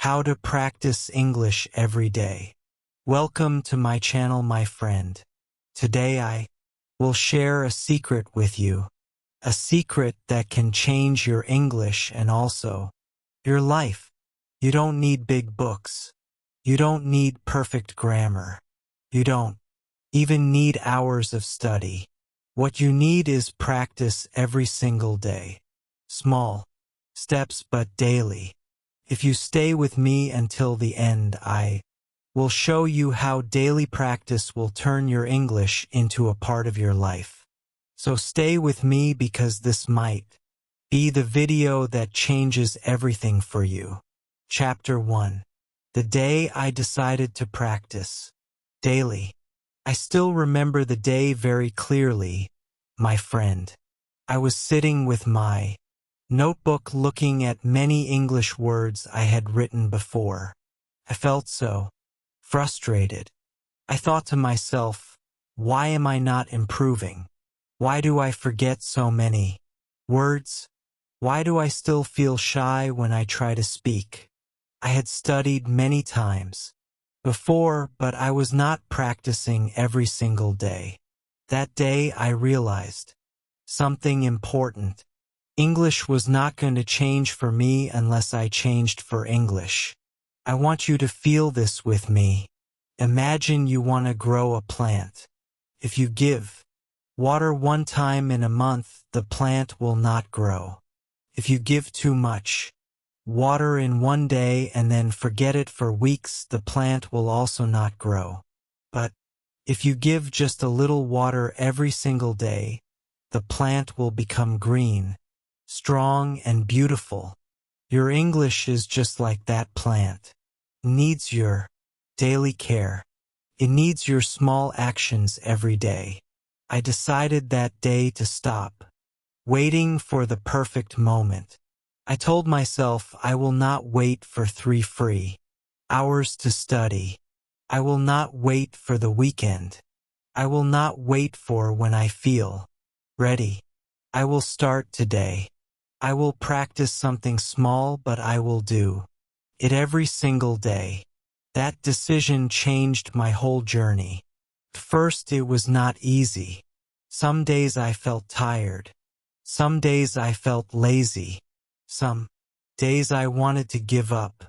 How to practice English every day. Welcome to my channel, my friend. Today I will share a secret with you. A secret that can change your English and also your life. You don't need big books. You don't need perfect grammar. You don't even need hours of study. What you need is practice every single day. Small steps but daily. If you stay with me until the end, I will show you how daily practice will turn your English into a part of your life. So stay with me because this might be the video that changes everything for you. Chapter 1. The day I decided to practice daily. I still remember the day very clearly, my friend. I was sitting with my notebook looking at many English words I had written before. I felt so frustrated. I thought to myself, why am I not improving? Why do I forget so many words? Why do I still feel shy when I try to speak? I had studied many times before, but I was not practicing every single day. That day I realized something important. English was not going to change for me unless I changed for English. I want you to feel this with me. Imagine you want to grow a plant. If you give water one time in a month, the plant will not grow. If you give too much water in one day and then forget it for weeks, the plant will also not grow. But if you give just a little water every single day, the plant will become green, strong and beautiful. Your English is just like that plant. It needs your daily care. It needs your small actions every day. I decided that day to stop waiting for the perfect moment. I told myself I will not wait for 3 free hours to study. I will not wait for the weekend. I will not wait for when I feel ready. I will start today. I will practice something small, but I will do it every single day. That decision changed my whole journey. First, it was not easy. Some days I felt tired. Some days I felt lazy. Some days I wanted to give up.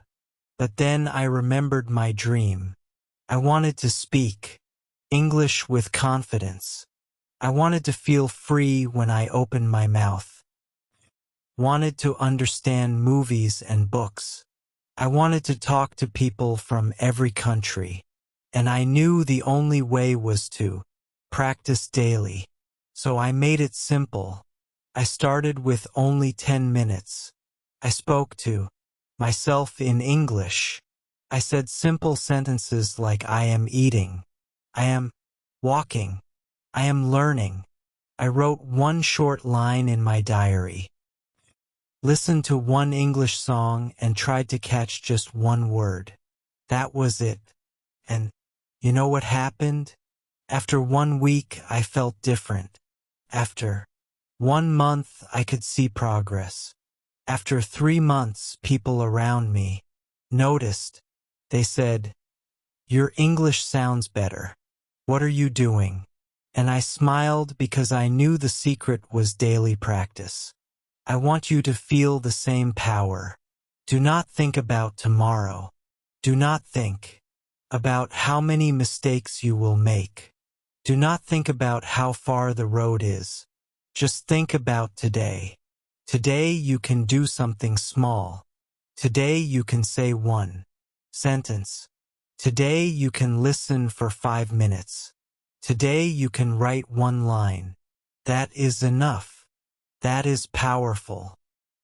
But then I remembered my dream. I wanted to speak English with confidence. I wanted to feel free when I opened my mouth. Wanted to understand movies and books. I wanted to talk to people from every country. And I knew the only way was to practice daily. So I made it simple. I started with only 10 minutes. I spoke to myself in English. I said simple sentences like I am eating, I am walking, I am learning. I wrote one short line in my diary. Listened to one English song and tried to catch just one word. That was it. And you know what happened? After 1 week, I felt different. After 1 month, I could see progress. After 3 months, people around me noticed. They said, "Your English sounds better. What are you doing?" And I smiled because I knew the secret was daily practice. I want you to feel the same power. Do not think about tomorrow. Do not think about how many mistakes you will make. Do not think about how far the road is. Just think about today. Today you can do something small. Today you can say one sentence. Today you can listen for 5 minutes. Today you can write one line. That is enough. That is powerful.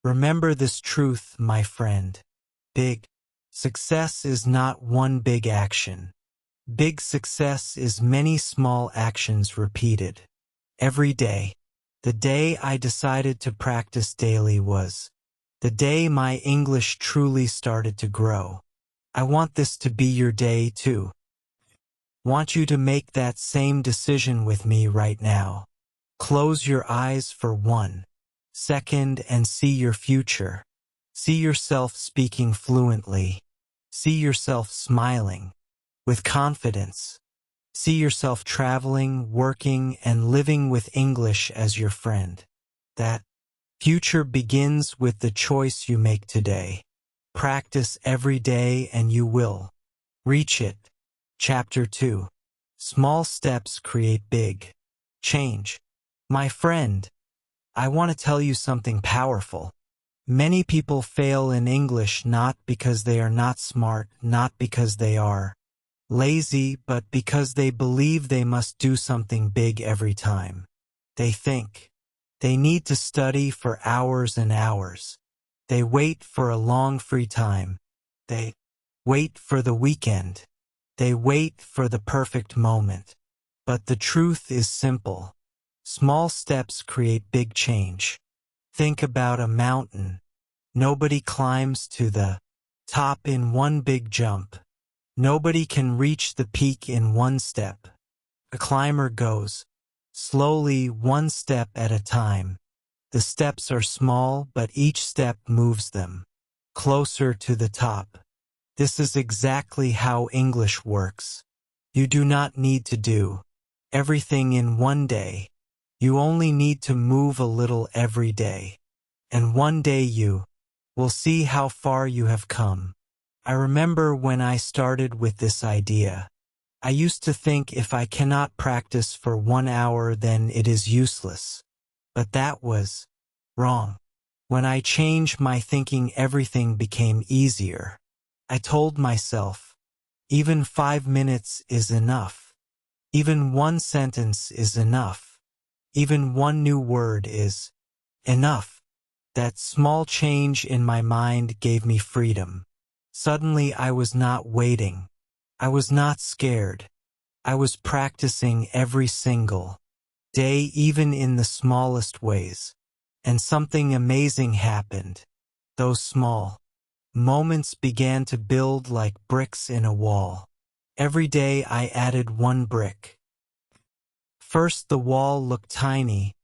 Remember this truth, my friend. Big success is not one big action. Big success is many small actions repeated every day. The day I decided to practice daily was the day my English truly started to grow. I want this to be your day too. Want you to make that same decision with me right now. Close your eyes for 1 second and see your future. See yourself speaking fluently. See yourself smiling, with confidence. See yourself traveling, working, and living with English as your friend. That future begins with the choice you make today. Practice every day and you will reach it. Chapter 2. Small steps create big change. My friend, I want to tell you something powerful. Many people fail in English not because they are not smart, not because they are lazy, but because they believe they must do something big every time. They think they need to study for hours and hours. They wait for a long free time. They wait for the weekend. They wait for the perfect moment. But the truth is simple. Small steps create big change. Think about a mountain. Nobody climbs to the top in one big jump. Nobody can reach the peak in one step. A climber goes slowly, one step at a time. The steps are small, but each step moves them closer to the top. This is exactly how English works. You do not need to do everything in one day. You only need to move a little every day. And one day you will see how far you have come. I remember when I started with this idea. I used to think if I cannot practice for 1 hour then it is useless. But that was wrong. When I changed my thinking, everything became easier. I told myself, even 5 minutes is enough. Even one sentence is enough. Even one new word is enough. That small change in my mind gave me freedom. Suddenly I was not waiting. I was not scared. I was practicing every single day, even in the smallest ways. And something amazing happened. Those small moments began to build like bricks in a wall. Every day I added one brick. First the wall looked tiny,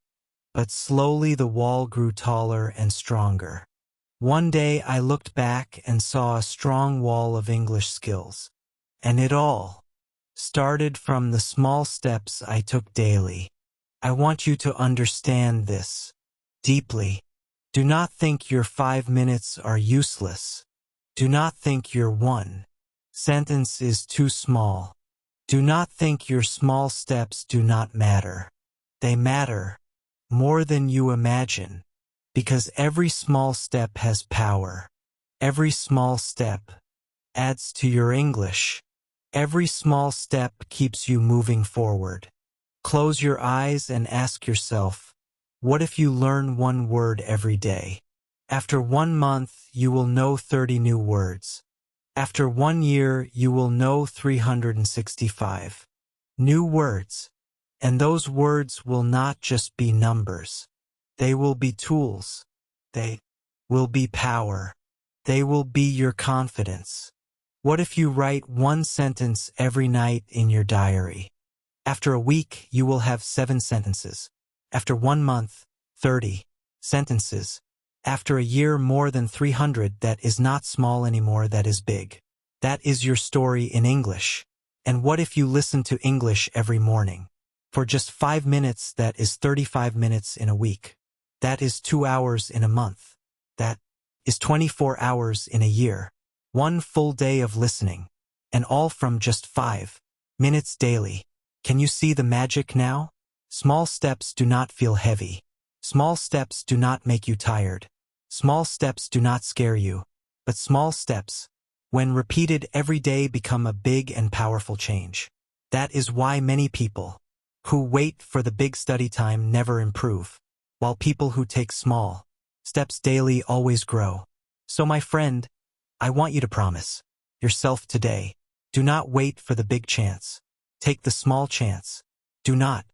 but slowly the wall grew taller and stronger. One day I looked back and saw a strong wall of English skills. And it all started from the small steps I took daily. I want you to understand this deeply. Do not think your 5 minutes are useless. Do not think your one sentence is too small. Do not think your small steps do not matter. They matter more than you imagine. Because every small step has power. Every small step adds to your English. Every small step keeps you moving forward. Close your eyes and ask yourself, what if you learn one word every day? After 1 month, you will know 30 new words. After 1 year, you will know 365 new words. And those words will not just be numbers. They will be tools. They will be power. They will be your confidence. What if you write one sentence every night in your diary? After a week, you will have 7 sentences. After 1 month, 30 sentences. After a year, more than 300. That is not small anymore, that is big. That is your story in English. And what if you listen to English every morning? For just 5 minutes, that is 35 minutes in a week. That is 2 hours in a month. That is 24 hours in a year. 1 full day of listening. And all from just 5 minutes daily. Can you see the magic now? Small steps do not feel heavy. Small steps do not make you tired. Small steps do not scare you. But small steps, when repeated every day, become a big and powerful change. That is why many people who wait for the big study time never improve, while people who take small steps daily always grow. So my friend, I want you to promise yourself today, do not wait for the big chance. Take the small chance. Do not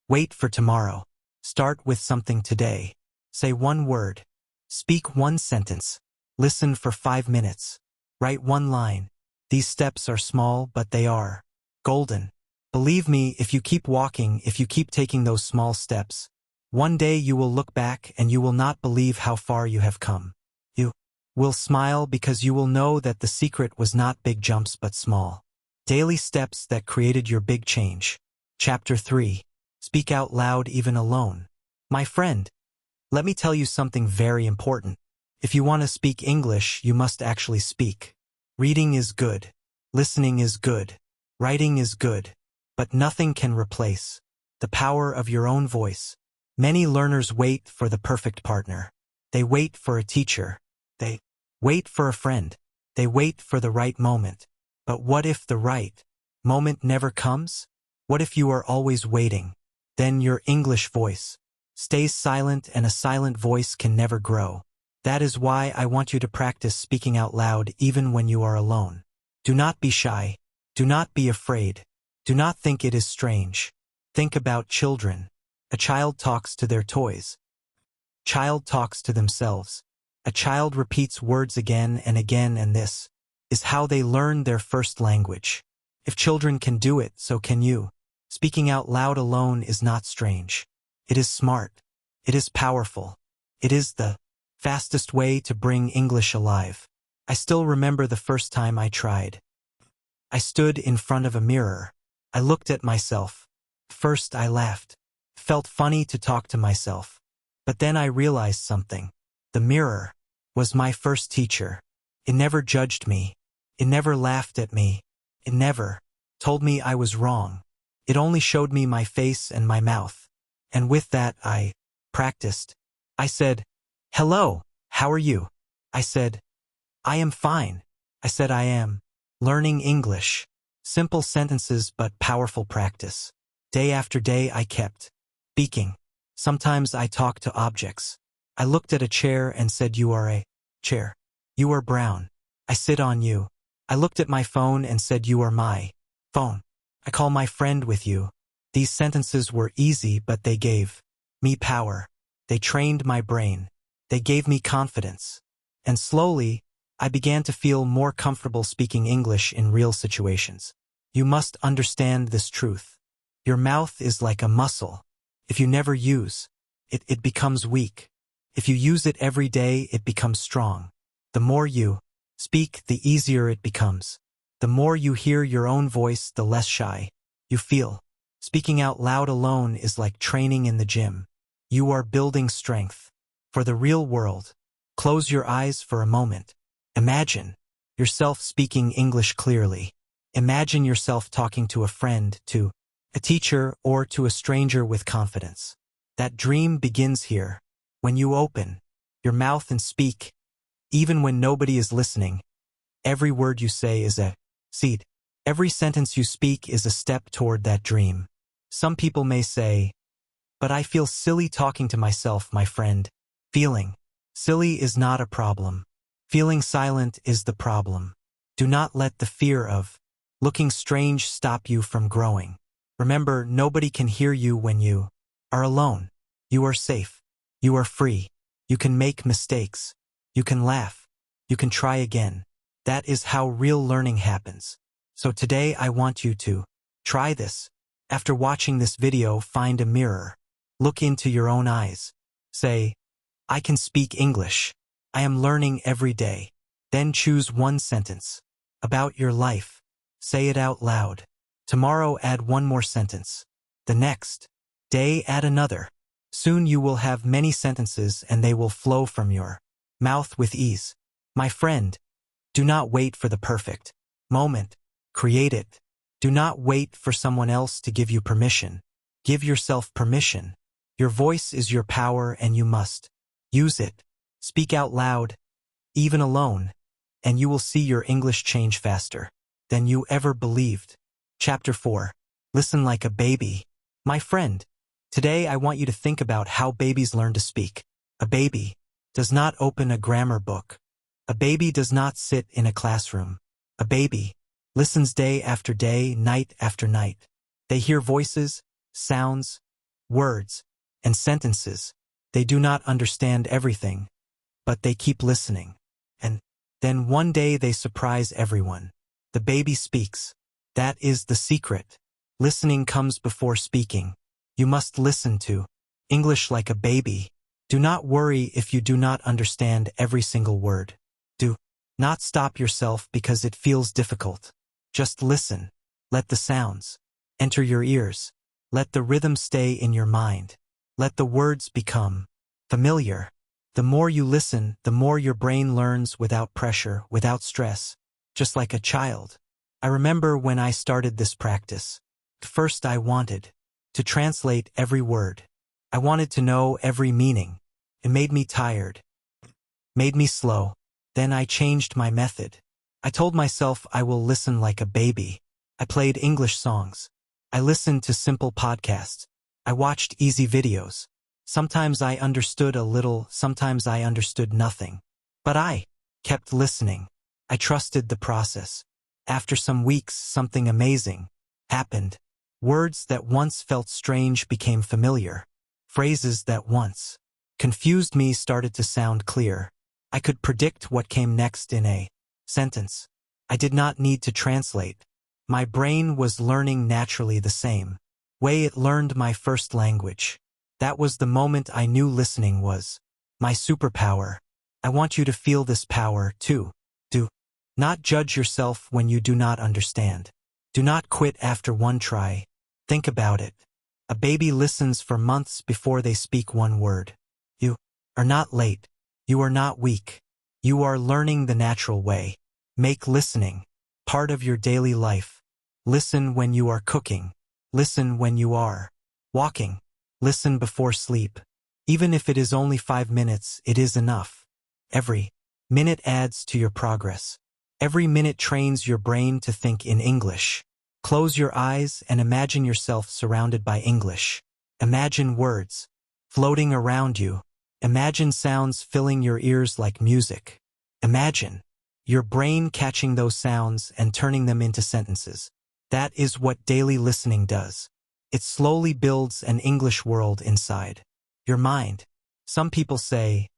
wait for tomorrow. Start with something today. Say one word. Speak one sentence. Listen for 5 minutes. Write one line. These steps are small, but they are golden. Believe me, if you keep walking, if you keep taking those small steps, one day you will look back and you will not believe how far you have come. You will smile because you will know that the secret was not big jumps but small daily steps that created your big change. Chapter 3. Speak out loud even alone. My friend, let me tell you something very important. If you want to speak English, you must actually speak. Reading is good. Listening is good. Writing is good. But nothing can replace the power of your own voice. Many learners wait for the perfect partner. They wait for a teacher. They wait for a friend. They wait for the right moment. But what if the right moment never comes? What if you are always waiting? Then your English voice stays silent, and a silent voice can never grow. That is why I want you to practice speaking out loud even when you are alone. Do not be shy. Do not be afraid. Do not think it is strange. Think about children. A child talks to their toys. A child talks to themselves. A child repeats words again and again, and this is how they learn their first language. If children can do it, so can you. Speaking out loud alone is not strange. It is smart. It is powerful. It is the fastest way to bring English alive. I still remember the first time I tried. I stood in front of a mirror. I looked at myself. First I laughed. Felt funny to talk to myself. But then I realized something. The mirror was my first teacher. It never judged me. It never laughed at me. It never told me I was wrong. It only showed me my face and my mouth. And with that I practiced. I said, "Hello, how are you?" I said, "I am fine." I said, "I am learning English." Simple sentences but powerful practice. Day after day I kept speaking. Sometimes I talked to objects. I looked at a chair and said, "You are a chair. You are brown. I sit on you." I looked at my phone and said, "You are my phone. I call my friend with you." These sentences were easy, but they gave me power. They trained my brain. They gave me confidence. And slowly, I began to feel more comfortable speaking English in real situations. You must understand this truth. Your mouth is like a muscle. If you never use it, it becomes weak. If you use it every day, it becomes strong. The more you speak, the easier it becomes. The more you hear your own voice, the less shy you feel. Speaking out loud alone is like training in the gym. You are building strength for the real world. Close your eyes for a moment. Imagine yourself speaking English clearly. Imagine yourself talking to a friend, to a teacher, or to a stranger with confidence. That dream begins here. When you open your mouth and speak, even when nobody is listening, every word you say is a seed. Every sentence you speak is a step toward that dream. Some people may say, "But I feel silly talking to myself," my friend. Feeling silly is not a problem. Feeling silent is the problem. Do not let the fear of looking strange stop you from growing. Remember, nobody can hear you when you are alone. You are safe. You are free. You can make mistakes. You can laugh. You can try again. That is how real learning happens. So today I want you to try this. After watching this video, find a mirror. Look into your own eyes. Say, "I can speak English. I am learning every day." Then choose one sentence about your life. Say it out loud. Tomorrow add one more sentence. The next day add another. Soon you will have many sentences and they will flow from your mouth with ease. My friend, do not wait for the perfect moment. Create it. Do not wait for someone else to give you permission. Give yourself permission. Your voice is your power and you must use it. Speak out loud, even alone, and you will see your English change faster than you ever believed. Chapter 4. Listen like a baby. My friend, today I want you to think about how babies learn to speak. A baby does not open a grammar book. A baby does not sit in a classroom. A baby listens day after day, night after night. They hear voices, sounds, words, and sentences. They do not understand everything, but they keep listening. And then one day they surprise everyone. The baby speaks. That is the secret. Listening comes before speaking. You must listen to English like a baby. Do not worry if you do not understand every single word. Not stop yourself because it feels difficult. Just listen. Let the sounds enter your ears. Let the rhythm stay in your mind. Let the words become familiar. The more you listen, the more your brain learns without pressure, without stress, just like a child. I remember when I started this practice. First I wanted to translate every word. I wanted to know every meaning. It made me tired, made me slow. Then I changed my method. I told myself I will listen like a baby. I played English songs. I listened to simple podcasts. I watched easy videos. Sometimes I understood a little, sometimes I understood nothing. But I kept listening. I trusted the process. After some weeks, something amazing happened. Words that once felt strange became familiar. Phrases that once confused me started to sound clear. I could predict what came next in a sentence. I did not need to translate. My brain was learning naturally the same way it learned my first language. That was the moment I knew listening was my superpower. I want you to feel this power too. Do not judge yourself when you do not understand. Do not quit after one try. Think about it. A baby listens for months before they speak one word. You are not late. You are not weak. You are learning the natural way. Make listening part of your daily life. Listen when you are cooking. Listen when you are walking. Listen before sleep. Even if it is only 5 minutes, it is enough. Every minute adds to your progress. Every minute trains your brain to think in English. Close your eyes and imagine yourself surrounded by English. Imagine words floating around you. Imagine sounds filling your ears like music. Imagine your brain catching those sounds and turning them into sentences. That is what daily listening does. It slowly builds an English world inside your mind. Some people say,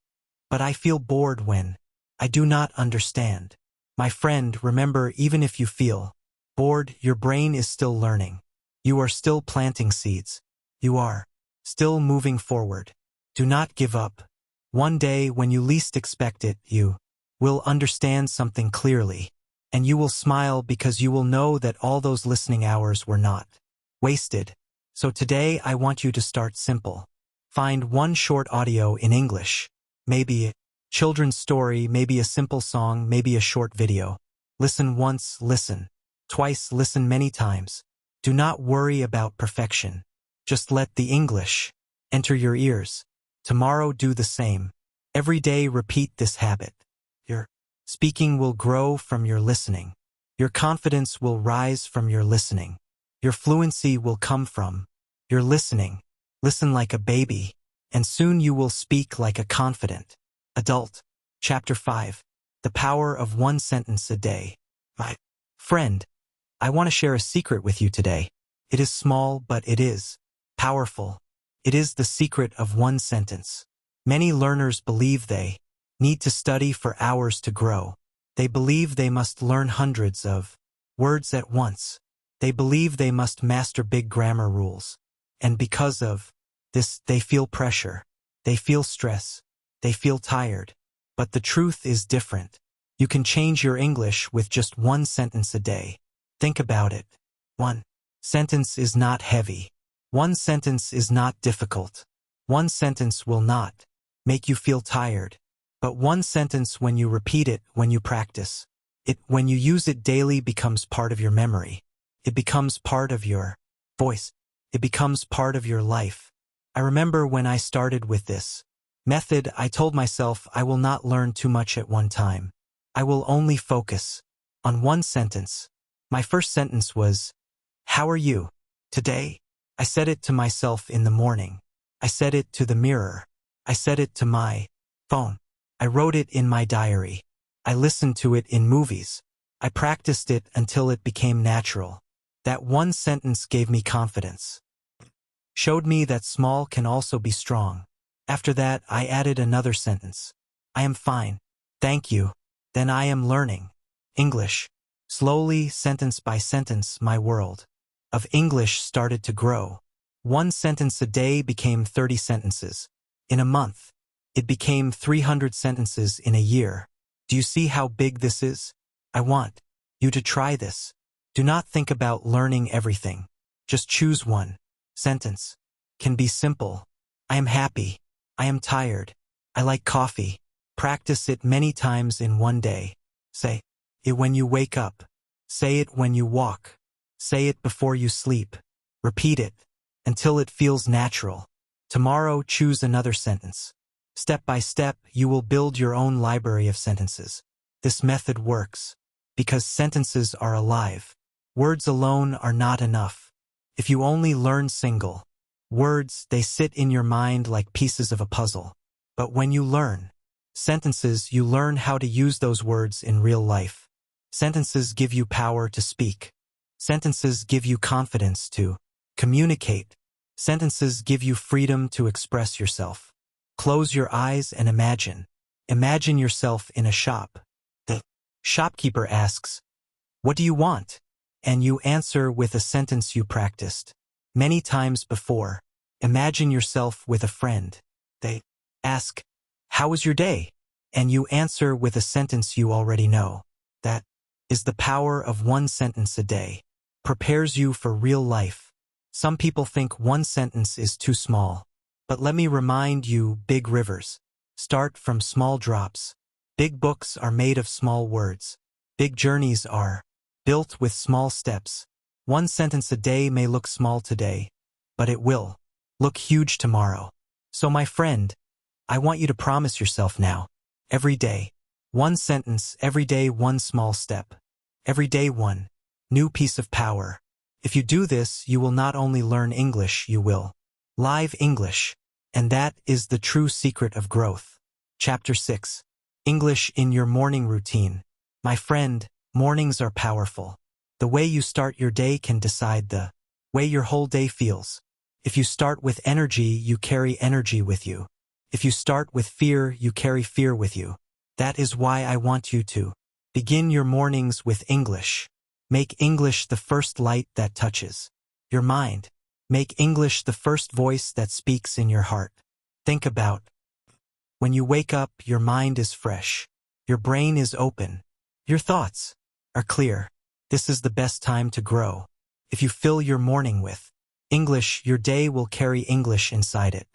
"But I feel bored when I do not understand." My friend, remember, even if you feel bored, your brain is still learning. You are still planting seeds. You are still moving forward. Do not give up. One day, when you least expect it, you will understand something clearly. And you will smile because you will know that all those listening hours were not wasted. So today, I want you to start simple. Find one short audio in English. Maybe a children's story, maybe a simple song, maybe a short video. Listen once, listen twice, listen many times. Do not worry about perfection. Just let the English enter your ears. Tomorrow, do the same. Every day, repeat this habit. Your speaking will grow from your listening. Your confidence will rise from your listening. Your fluency will come from your listening. Listen like a baby, and soon you will speak like a confident adult. Chapter 5. The Power of One Sentence a Day. My friend, I want to share a secret with you today. It is small, but it is powerful. It is the secret of one sentence. Many learners believe they need to study for hours to grow. They believe they must learn hundreds of words at once. They believe they must master big grammar rules. And because of this, they feel pressure. They feel stress. They feel tired. But the truth is different. You can change your English with just one sentence a day. Think about it. One sentence is not heavy. One sentence is not difficult. One sentence will not make you feel tired. But one sentence, when you repeat it, when you practice it, when you use it daily, becomes part of your memory. It becomes part of your voice. It becomes part of your life. I remember when I started with this method, I told myself I will not learn too much at one time. I will only focus on one sentence. My first sentence was, "How are you today?" I said it to myself in the morning. I said it to the mirror. I said it to my phone. I wrote it in my diary. I listened to it in movies. I practiced it until it became natural. That one sentence gave me confidence. Showed me that small can also be strong. After that, I added another sentence. "I am fine. Thank you." Then I am learning English. Slowly, sentence by sentence, my world of English started to grow. One sentence a day became 30 sentences. In a month, it became 300 sentences in a year. Do you see how big this is? I want you to try this. Do not think about learning everything. Just choose one sentence. Can be simple. I am happy. I am tired. I like coffee. Practice it many times in one day. Say it when you wake up. Say it when you walk. Say it before you sleep. Repeat it until it feels natural. Tomorrow, choose another sentence. Step by step, you will build your own library of sentences. This method works because sentences are alive. Words alone are not enough. If you only learn single words, they sit in your mind like pieces of a puzzle. But when you learn sentences, you learn how to use those words in real life. Sentences give you power to speak. Sentences give you confidence to communicate. Sentences give you freedom to express yourself. Close your eyes and imagine. Imagine yourself in a shop. The shopkeeper asks, "What do you want?" And you answer with a sentence you practiced many times before. Imagine yourself with a friend. They ask, "How was your day?" And you answer with a sentence you already know. That is the power of one sentence a day. Prepares you for real life. Some people think one sentence is too small. But let me remind you, big rivers start from small drops. Big books are made of small words. Big journeys are built with small steps. One sentence a day may look small today, but it will look huge tomorrow. So my friend, I want you to promise yourself now. Every day, one sentence, every day one small step. Every day one new piece of power. If you do this, you will not only learn English, you will live English. And that is the true secret of growth. Chapter 6. English in your morning routine. My friend, mornings are powerful. The way you start your day can decide the way your whole day feels. If you start with energy, you carry energy with you. If you start with fear, you carry fear with you. That is why I want you to begin your mornings with English. Make English the first light that touches your mind. Make English the first voice that speaks in your heart. Think about when you wake up, your mind is fresh. Your brain is open. Your thoughts are clear. This is the best time to grow. If you fill your morning with English, your day will carry English inside it.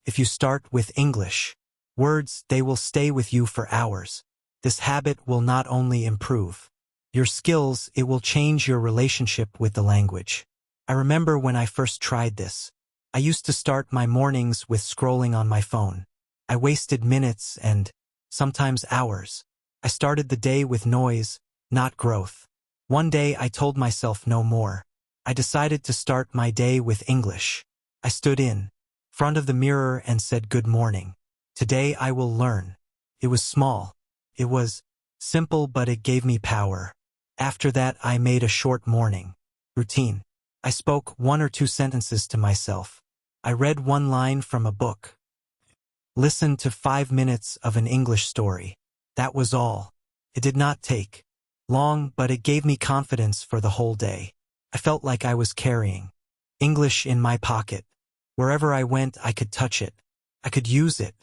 If you start with English words, they will stay with you for hours. This habit will not only improve your skills, it will change your relationship with the language. I remember when I first tried this. I used to start my mornings with scrolling on my phone. I wasted minutes and sometimes hours. I started the day with noise, not growth. One day I told myself no more. I decided to start my day with English. I stood in front of the mirror and said, "Good morning. Today I will learn." It was small. It was simple, but it gave me power. After that, I made a short morning routine. I spoke 1 or 2 sentences to myself. I read 1 line from a book. Listened to 5 minutes of an English story. That was all. It did not take long, but it gave me confidence for the whole day. I felt like I was carrying English in my pocket. Wherever I went, I could touch it. I could use it.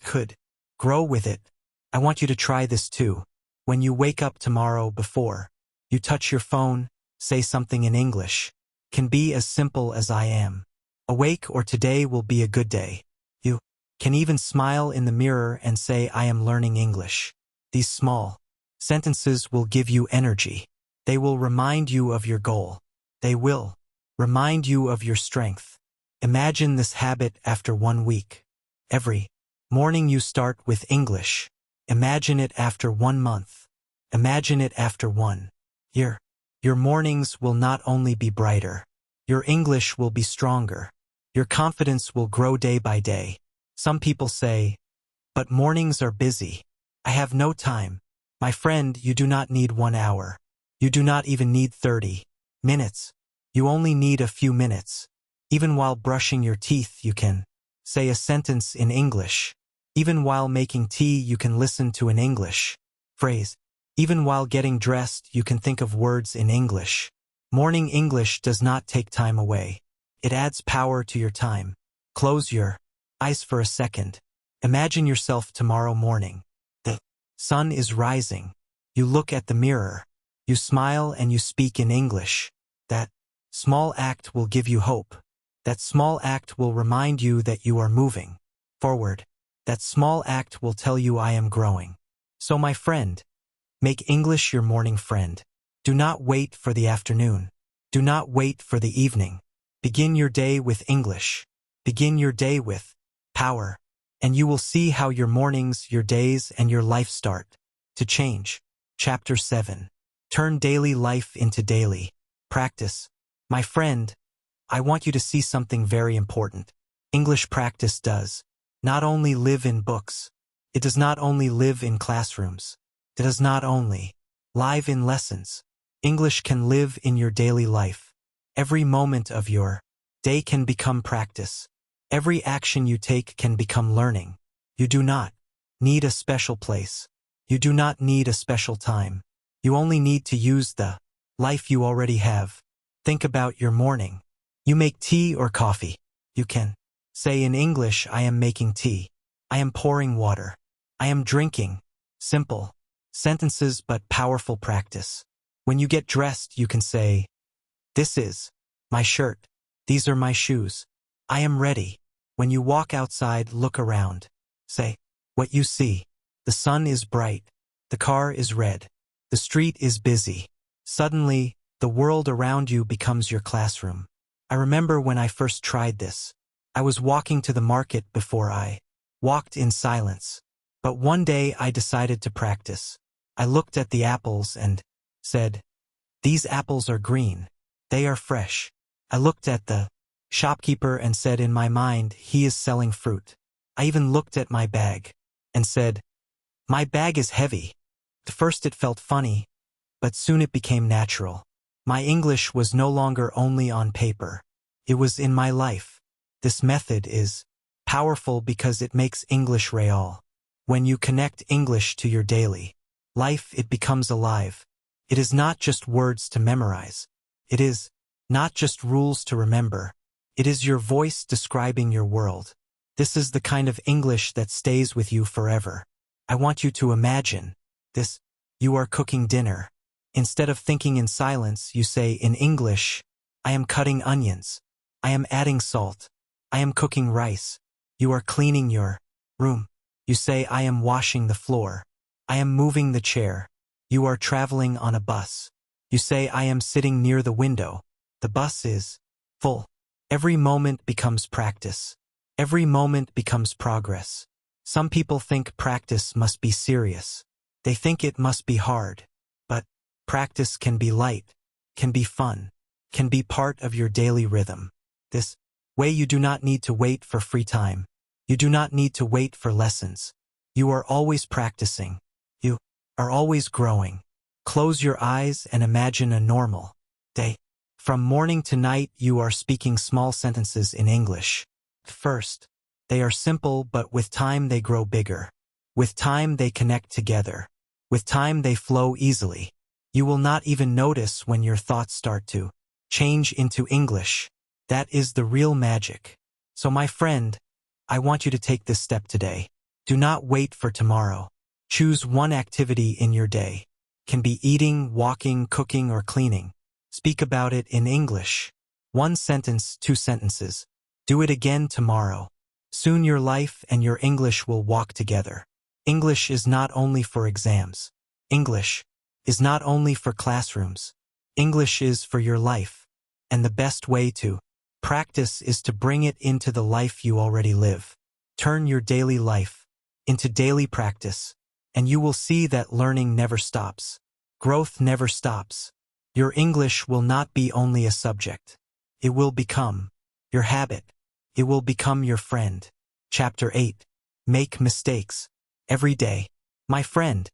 Could grow with it. I want you to try this too. When you wake up tomorrow, before you touch your phone, say something in English. Can be as simple as "I am awake" or "Today will be a good day." You can even smile in the mirror and say, "I am learning English." These small sentences will give you energy. They will remind you of your goal. They will remind you of your strength. Imagine this habit after 1 week. Every morning you start with English. Imagine it after 1 month. Imagine it after 1 year. Your mornings will not only be brighter. Your English will be stronger. Your confidence will grow day by day. Some people say, "But mornings are busy. I have no time." My friend, you do not need 1 hour. You do not even need 30 minutes. You only need a few minutes. Even while brushing your teeth, you can say a sentence in English. Even while making tea, you can listen to an English phrase. Even while getting dressed, you can think of words in English. Morning English does not take time away. It adds power to your time. Close your eyes for a second. Imagine yourself tomorrow morning. The Sun is rising. You look at the mirror. You smile and you speak in English. That small act will give you hope. That small act will remind you that you are moving forward. That small act will tell you I am growing. So my friend, make English your morning friend. Do not wait for the afternoon. Do not wait for the evening. Begin your day with English. Begin your day with power. And you will see how your mornings, your days, and your life start to change. Chapter 7. Turn daily life into daily practice. My friend, I want you to see something very important. English practice does not only live in books. It does not only live in classrooms. It does not only live in lessons. English can live in your daily life. Every moment of your day can become practice. Every action you take can become learning. You do not need a special place. You do not need a special time. You only need to use the life you already have. Think about your morning. You make tea or coffee. You can say in English, I am making tea. I am pouring water. I am drinking. Simple sentences but powerful practice. When you get dressed, you can say, this is my shirt. These are my shoes. I am ready. When you walk outside, look around. Say what you see. The sun is bright. The car is red. The street is busy. Suddenly, the world around you becomes your classroom. I remember when I first tried this. I was walking to the market before I walked in silence. But one day I decided to practice. I looked at the apples and said, these apples are green. They are fresh. I looked at the shopkeeper and said in my mind, he is selling fruit. I even looked at my bag and said, my bag is heavy. At first it felt funny, but soon it became natural. My English was no longer only on paper. It was in my life. This method is powerful because it makes English real. When you connect English to your daily life, it becomes alive. It is not just words to memorize. It is not just rules to remember. It is your voice describing your world. This is the kind of English that stays with you forever. I want you to imagine this. You are cooking dinner. Instead of thinking in silence, you say in English, I am cutting onions. I am adding salt. I am cooking rice. You are cleaning your room. You say, I am washing the floor. I am moving the chair. You are traveling on a bus. You say, I am sitting near the window. The bus is full. Every moment becomes practice. Every moment becomes progress. Some people think practice must be serious. They think it must be hard. But practice can be light, can be fun, can be part of your daily rhythm. This way you do not need to wait for free time. You do not need to wait for lessons. You are always practicing. You are always growing. Close your eyes and imagine a normal day. From morning to night, you are speaking small sentences in English. First, they are simple, but with time they grow bigger. With time they connect together. With time they flow easily. You will not even notice when your thoughts start to change into English. That is the real magic. So my friend, I want you to take this step today. Do not wait for tomorrow. Choose one activity in your day. Can be eating, walking, cooking, or cleaning. Speak about it in English. 1 sentence, 2 sentences. Do it again tomorrow. Soon your life and your English will walk together. English is not only for exams. English is not only for classrooms. English is for your life. And the best way to practice is to bring it into the life you already live. Turn your daily life into daily practice, and you will see that learning never stops. Growth never stops. Your English will not be only a subject. It will become your habit. It will become your friend. Chapter 8. Make mistakes every day. My friend,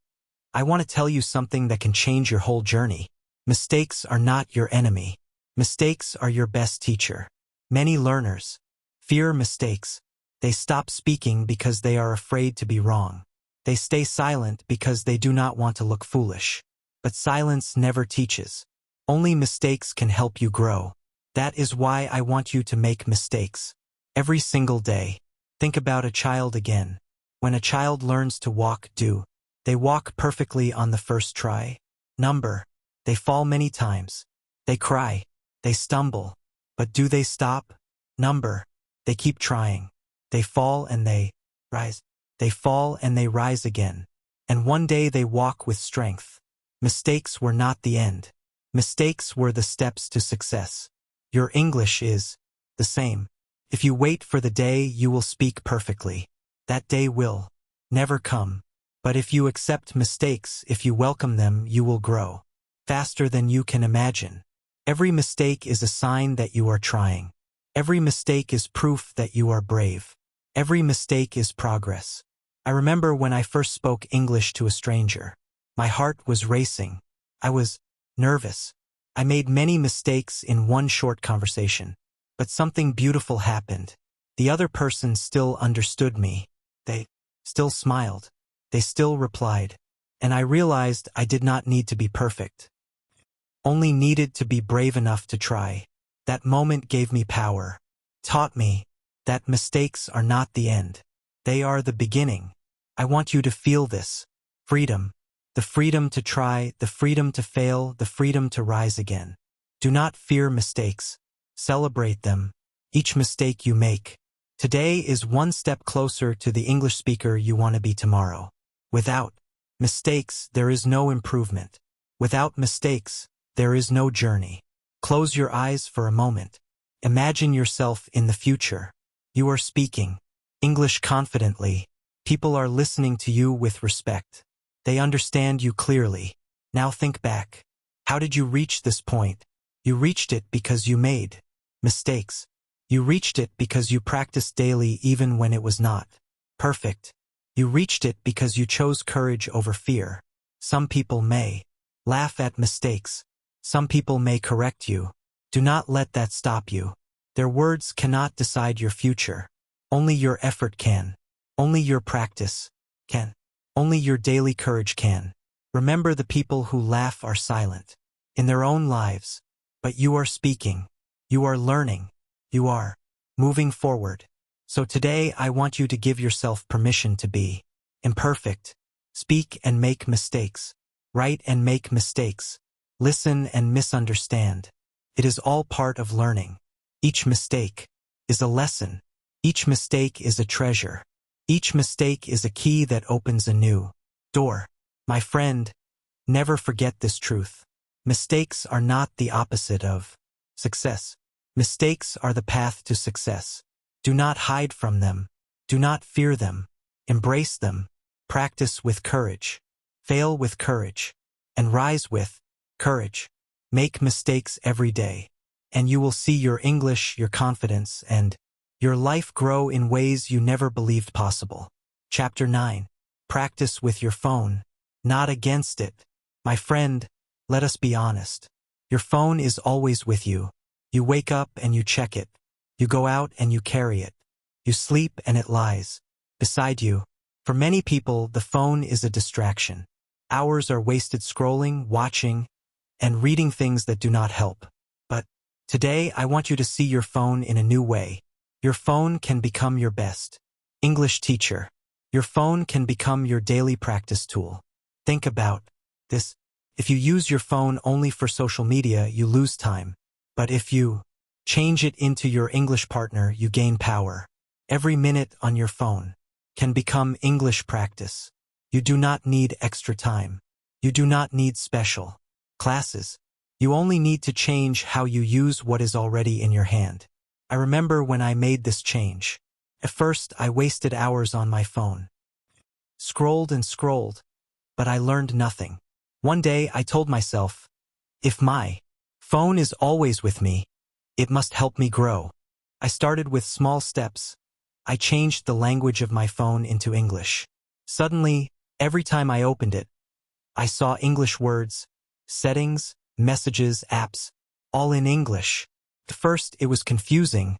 I want to tell you something that can change your whole journey. Mistakes are not your enemy. Mistakes are your best teacher. Many learners fear mistakes. They stop speaking because they are afraid to be wrong. They stay silent because they do not want to look foolish. But silence never teaches. Only mistakes can help you grow. That is why I want you to make mistakes. Every single day. Think about a child again. When a child learns to walk, do They walk perfectly on the first try. Number. They fall many times. They cry. They stumble. But do they stop? Number. They keep trying. They fall and they rise. They fall and they rise again. And one day they walk with strength. Mistakes were not the end. Mistakes were the steps to success. Your English is the same. If you wait for the day you will speak perfectly, that day will never come. But if you accept mistakes, if you welcome them, you will grow faster than you can imagine. Every mistake is a sign that you are trying. Every mistake is proof that you are brave. Every mistake is progress. I remember when I first spoke English to a stranger. My heart was racing. I was nervous. I made many mistakes in one short conversation. But something beautiful happened. The other person still understood me. They still smiled. They still replied. And I realized I did not need to be perfect. Only needed to be brave enough to try. That moment gave me power. Taught me that mistakes are not the end. They are the beginning. I want you to feel this. Freedom. The freedom to try, the freedom to fail, the freedom to rise again. Do not fear mistakes. Celebrate them. Each mistake you make. Today is one step closer to the English speaker you want to be tomorrow. Without mistakes, there is no improvement. Without mistakes, there is no journey. Close your eyes for a moment. Imagine yourself in the future. You are speaking English confidently. People are listening to you with respect. They understand you clearly. Now think back. How did you reach this point? You reached it because you made mistakes. You reached it because you practiced daily even when it was not perfect. You reached it because you chose courage over fear. Some people may laugh at mistakes. Some people may correct you. Do not let that stop you. Their words cannot decide your future. Only your effort can. Only your practice can. Only your daily courage can. Remember, the people who laugh are silent in their own lives. But you are speaking. You are learning. You are moving forward. So today I want you to give yourself permission to be imperfect. Speak and make mistakes. Write and make mistakes. Listen and misunderstand. It is all part of learning. Each mistake is a lesson. Each mistake is a treasure. Each mistake is a key that opens a new door. My friend, never forget this truth. Mistakes are not the opposite of success. Mistakes are the path to success. Do not hide from them. Do not fear them. Embrace them. Practice with courage. Fail with courage. And rise with courage. Make mistakes every day. And you will see your English, your confidence, and your life grow in ways you never believed possible. Chapter 9. Practice with your phone, not against it. My friend, let us be honest. Your phone is always with you. You wake up and you check it. You go out and you carry it. You sleep and it lies beside you. For many people, the phone is a distraction. Hours are wasted scrolling, watching, and reading things that do not help. But today, I want you to see your phone in a new way. Your phone can become your best English teacher. Your phone can become your daily practice tool. Think about this. If you use your phone only for social media, you lose time. But if you change it into your English partner, you gain power. Every minute on your phone can become English practice. You do not need extra time. You do not need special classes. You only need to change how you use what is already in your hand. I remember when I made this change. At first, I wasted hours on my phone. Scrolled and scrolled, but I learned nothing. One day, I told myself, if my phone is always with me, it must help me grow. I started with small steps. I changed the language of my phone into English. Suddenly, every time I opened it, I saw English words, settings, messages, apps, all in English. At first, it was confusing,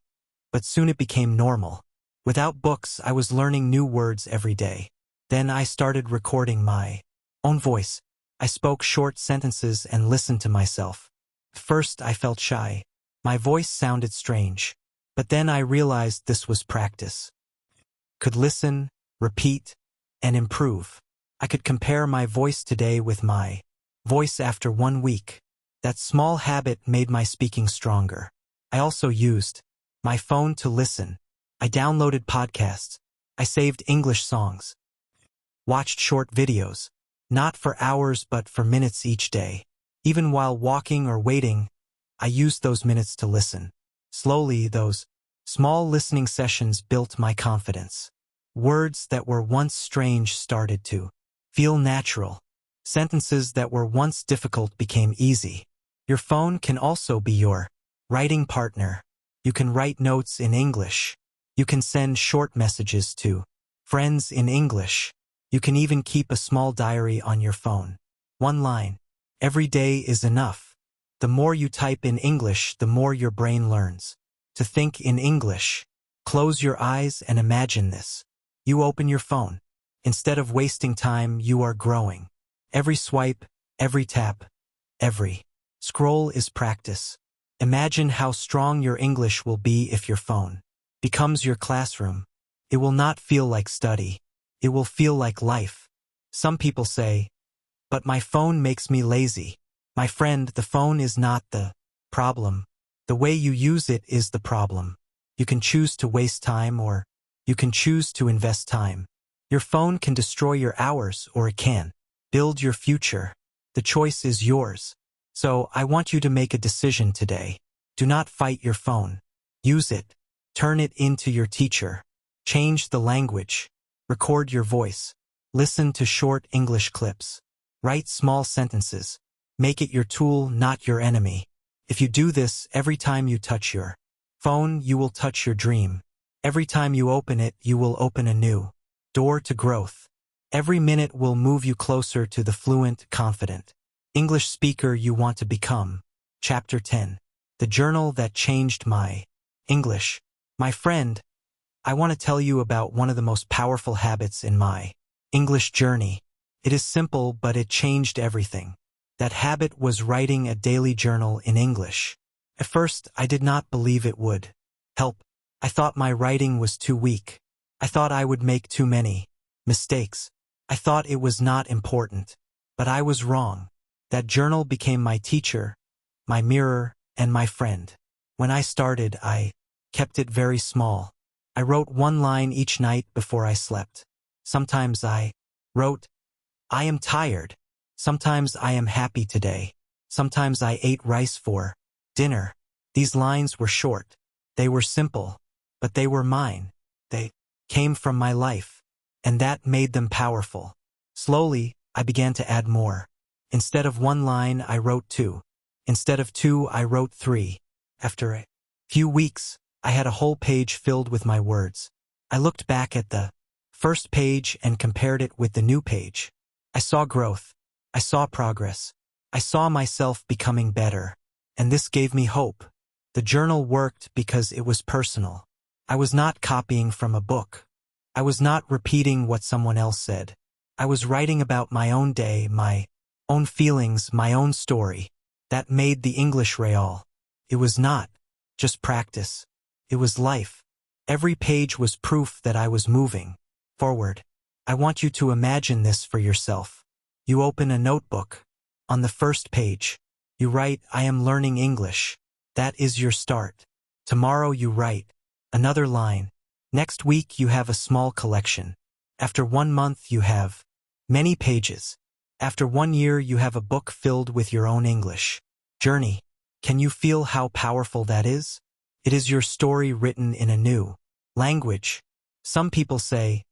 but soon it became normal. Without books, I was learning new words every day. Then I started recording my own voice. I spoke short sentences and listened to myself. At first, I felt shy. My voice sounded strange. But then I realized this was practice. Could listen, repeat, and improve. I could compare my voice today with my voice after 1 week. That small habit made my speaking stronger. I also used my phone to listen. I downloaded podcasts. I saved English songs. Watched short videos. Not for hours but for minutes each day. Even while walking or waiting, I used those minutes to listen. Slowly, those small listening sessions built my confidence. Words that were once strange started to feel natural. Sentences that were once difficult became easy. Your phone can also be your writing partner. You can write notes in English. You can send short messages to friends in English. You can even keep a small diary on your phone. One line every day is enough. The more you type in English, the more your brain learns to think in English. Close your eyes and imagine this. You open your phone. Instead of wasting time, you are growing. Every swipe, every tap, every scroll is practice. Imagine how strong your English will be if your phone becomes your classroom. It will not feel like study. It will feel like life. Some people say, "But my phone makes me lazy." My friend, the phone is not the problem. The way you use it is the problem. You can choose to waste time or you can choose to invest time. Your phone can destroy your hours or it can build your future. The choice is yours. So I want you to make a decision today. Do not fight your phone. Use it. Turn it into your teacher. Change the language. Record your voice. Listen to short English clips. Write small sentences. Make it your tool, not your enemy. If you do this, every time you touch your phone, you will touch your dream. Every time you open it, you will open a new door to growth. Every minute will move you closer to the fluent, confident English speaker you want to become. Chapter 10. The Journal That Changed My English. My friend, I want to tell you about one of the most powerful habits in my English journey. It is simple, but it changed everything. That habit was writing a daily journal in English. At first, I did not believe it would help. I thought my writing was too weak. I thought I would make too many mistakes. I thought it was not important. But I was wrong. That journal became my teacher, my mirror, and my friend. When I started, I kept it very small. I wrote one line each night before I slept. Sometimes I wrote, "I am tired." Sometimes I am happy today. Sometimes I ate rice for dinner. These lines were short. They were simple, but they were mine. They came from my life, and that made them powerful. Slowly, I began to add more. Instead of one line, I wrote two. Instead of two, I wrote three. After a few weeks, I had a whole page filled with my words. I looked back at the first page and compared it with the new page. I saw growth. I saw progress. I saw myself becoming better. And this gave me hope. The journal worked because it was personal. I was not copying from a book. I was not repeating what someone else said. I was writing about my own day, my own feelings, my own story. That made the English real. It was not just practice. It was life. Every page was proof that I was moving forward. I want you to imagine this for yourself. You open a notebook. On the first page, you write, "I am learning English." That is your start. Tomorrow you write another line. Next week you have a small collection. After 1 month you have many pages. After 1 year you have a book filled with your own English journey. Can you feel how powerful that is? It is your story written in a new language. Some people say,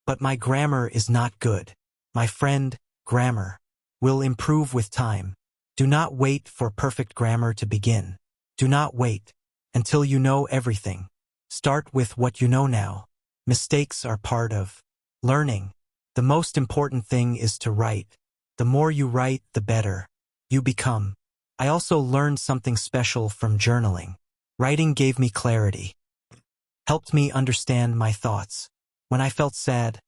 "But my grammar is not good." My friend, grammar will improve with time. Do not wait for perfect grammar to begin. Do not wait until you know everything. Start with what you know now. Mistakes are part of learning. The most important thing is to write. The more you write, the better you become. I also learned something special from journaling. Writing gave me clarity, helped me understand my thoughts. When I felt sad,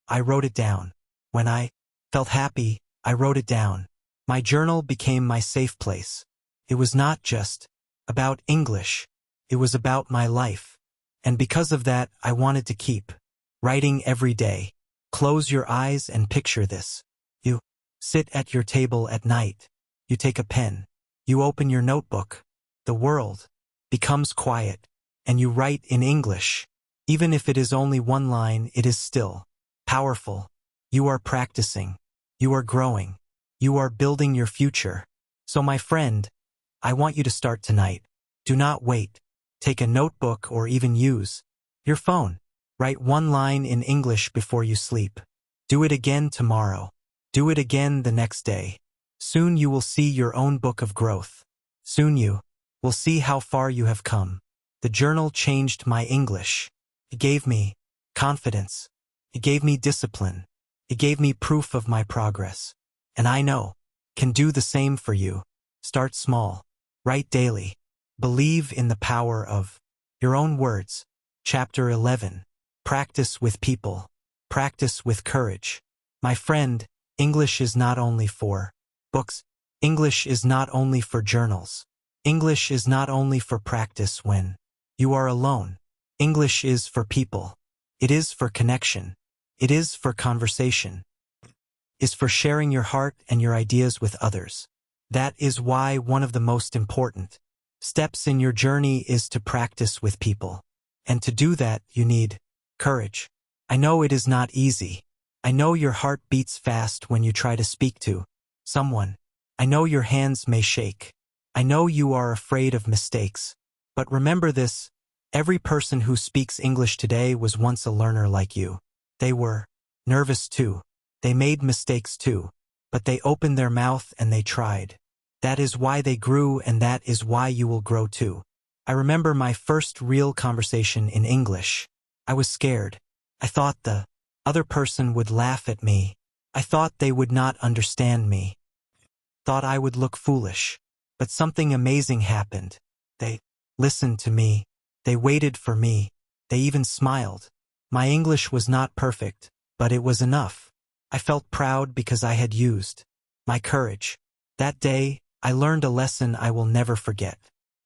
I wrote it down. When I felt happy, I wrote it down. My journal became my safe place. It was not just about English. It was about my life. And because of that, I wanted to keep writing every day. Close your eyes and picture this. You sit at your table at night. You take a pen. You open your notebook. The world becomes quiet, and you write in English. Even if it is only one line, it is still powerful. You are practicing. You are growing. You are building your future. So my friend, I want you to start tonight. Do not wait. Take a notebook or even use your phone. Write one line in English before you sleep. Do it again tomorrow. Do it again the next day. Soon you will see your own book of growth. Soon you will see how far you have come. The journal changed my English. It gave me confidence. It gave me discipline. It gave me proof of my progress. And I know, can do the same for you. Start small. Write daily. Believe in the power of your own words. Chapter 11. Practice with people. Practice with courage. My friend, English is not only for books. English is not only for journals. English is not only for practice when you are alone. English is for people. It is for connection. It is for conversation. Is for sharing your heart and your ideas with others. That is why one of the most important steps in your journey is to practice with people. And to do that, you need courage. I know it is not easy. I know your heart beats fast when you try to speak to someone. I know your hands may shake. I know you are afraid of mistakes. But remember this, every person who speaks English today was once a learner like you. They were nervous too. They made mistakes too. But they opened their mouth and they tried. That is why they grew, and that is why you will grow too. I remember my first real conversation in English. I was scared. I thought the other person would laugh at me. I thought they would not understand me. Thought I would look foolish. But something amazing happened. They listened to me. They waited for me. They even smiled. My English was not perfect, but it was enough. I felt proud because I had used my courage. That day, I learned a lesson I will never forget.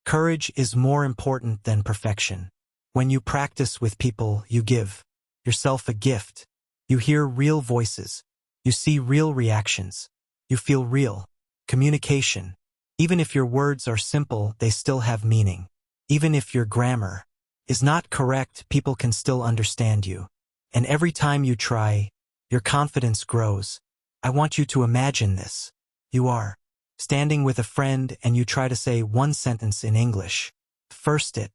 Courage is more important than perfection. When you practice with people, you give yourself a gift. You hear real voices. You see real reactions. You feel real communication. Even if your words are simple, they still have meaning. Even if your grammar is not correct, people can still understand you. And every time you try, your confidence grows. I want you to imagine this. You are standing with a friend and you try to say one sentence in English. First it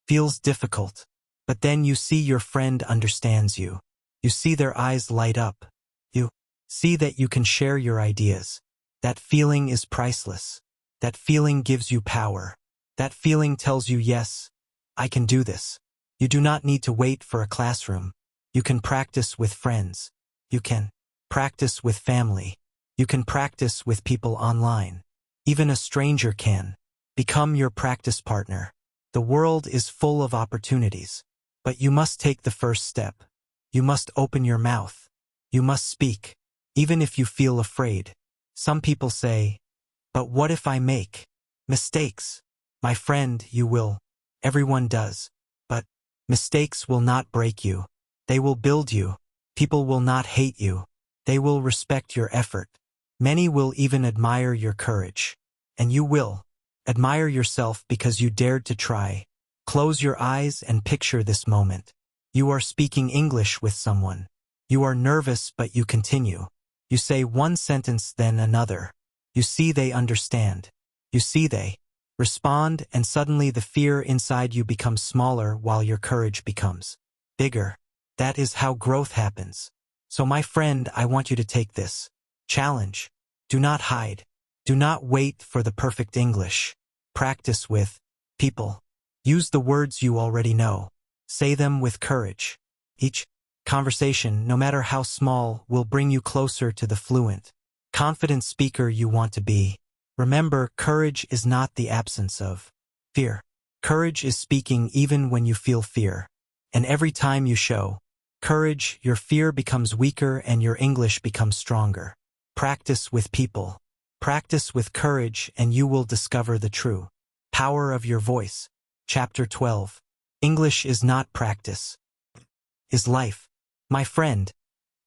feels difficult, but then you see your friend understands you. You see their eyes light up. You see that you can share your ideas. That feeling is priceless. That feeling gives you power. That feeling tells you, yes, I can do this. You do not need to wait for a classroom. You can practice with friends. You can practice with family. You can practice with people online. Even a stranger can become your practice partner. The world is full of opportunities, but you must take the first step. You must open your mouth. You must speak, even if you feel afraid. Some people say, but what if I make mistakes? My friend, you will. Everyone does. But mistakes will not break you. They will build you. People will not hate you. They will respect your effort. Many will even admire your courage. And you will admire yourself because you dared to try. Close your eyes and picture this moment. You are speaking English with someone. You are nervous, but you continue. You say one sentence, then another. You see they understand. You see they respond, and suddenly the fear inside you becomes smaller while your courage becomes bigger. That is how growth happens. So my friend, I want you to take this challenge. Do not hide. Do not wait for the perfect English. Practice with people. Use the words you already know. Say them with courage. Each conversation, no matter how small, will bring you closer to the fluent, confident speaker you want to be. Remember, courage is not the absence of fear. Courage is speaking even when you feel fear. And every time you show courage, your fear becomes weaker and your English becomes stronger. Practice with people. Practice with courage and you will discover the true power of your voice. Chapter 12. English is not practice. Is life. My friend,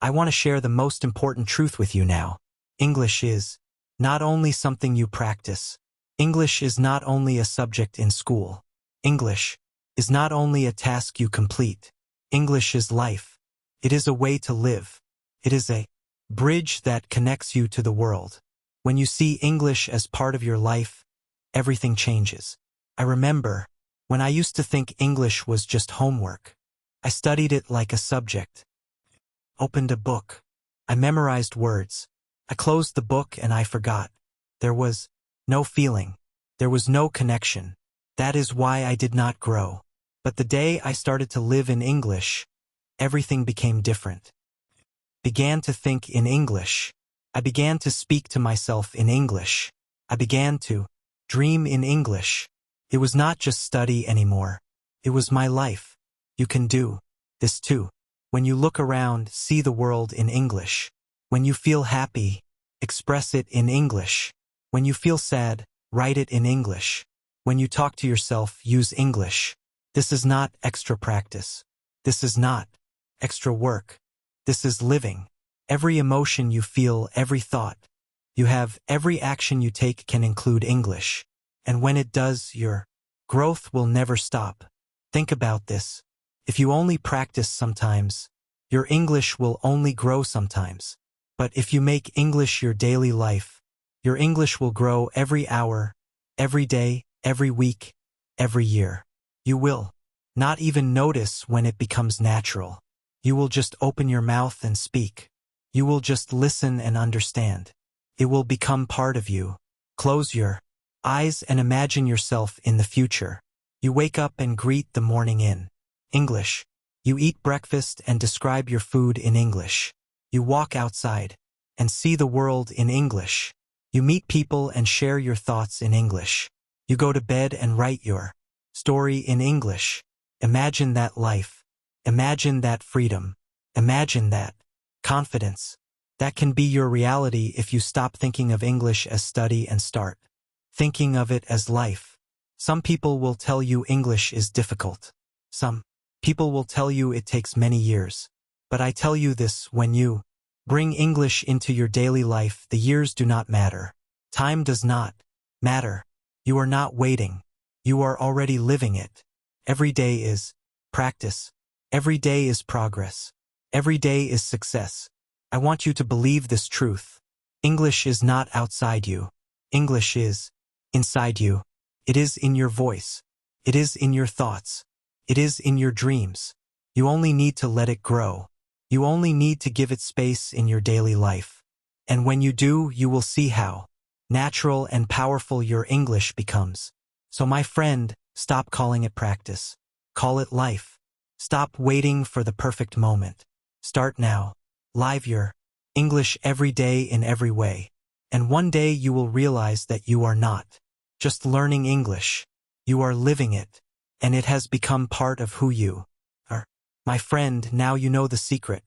I want to share the most important truth with you now. English is not only something you practice. English is not only a subject in school. English is not only a task you complete. English is life. It is a way to live. It is a bridge that connects you to the world. When you see English as part of your life, everything changes. I remember when I used to think English was just homework. I studied it like a subject. Opened a book. I memorized words. I closed the book and I forgot. There was no feeling. There was no connection. That is why I did not grow. But the day I started to live in English, everything became different. Began to think in English. I began to speak to myself in English. I began to dream in English. It was not just study anymore. It was my life. You can do this too. When you look around, see the world in English. When you feel happy, express it in English. When you feel sad, write it in English. When you talk to yourself, use English. This is not extra practice. This is not extra work. This is living. Every emotion you feel, every thought you have, every action you take can include English. And when it does, your growth will never stop. Think about this. If you only practice sometimes, your English will only grow sometimes. But if you make English your daily life, your English will grow every hour, every day, every week, every year. You will not even notice when it becomes natural. You will just open your mouth and speak. You will just listen and understand. It will become part of you. Close your eyes and imagine yourself in the future. You wake up and greet the morning in English. You eat breakfast and describe your food in English. You walk outside and see the world in English. You meet people and share your thoughts in English. You go to bed and write your story in English. Imagine that life. Imagine that freedom. Imagine that confidence. That can be your reality if you stop thinking of English as study and start thinking of it as life. Some people will tell you English is difficult. Some people will tell you it takes many years. But I tell you this, when you bring English into your daily life, the years do not matter. Time does not matter. You are not waiting. You are already living it. Every day is practice. Every day is progress. Every day is success. I want you to believe this truth. English is not outside you. English is inside you. It is in your voice. It is in your thoughts. It is in your dreams. You only need to let it grow. You only need to give it space in your daily life. And when you do, you will see how natural and powerful your English becomes. So my friend, stop calling it practice. Call it life. Stop waiting for the perfect moment. Start now. Live your English every day in every way. And one day you will realize that you are not just learning English. You are living it. And it has become part of who you are. My friend, now you know the secret.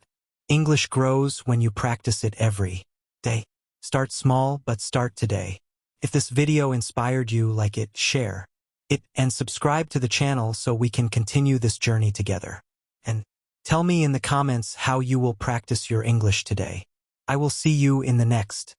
English grows when you practice it every day. Start small, but start today. If this video inspired you, like it, share it, and subscribe to the channel so we can continue this journey together. And tell me in the comments how you will practice your English today. I will see you in the next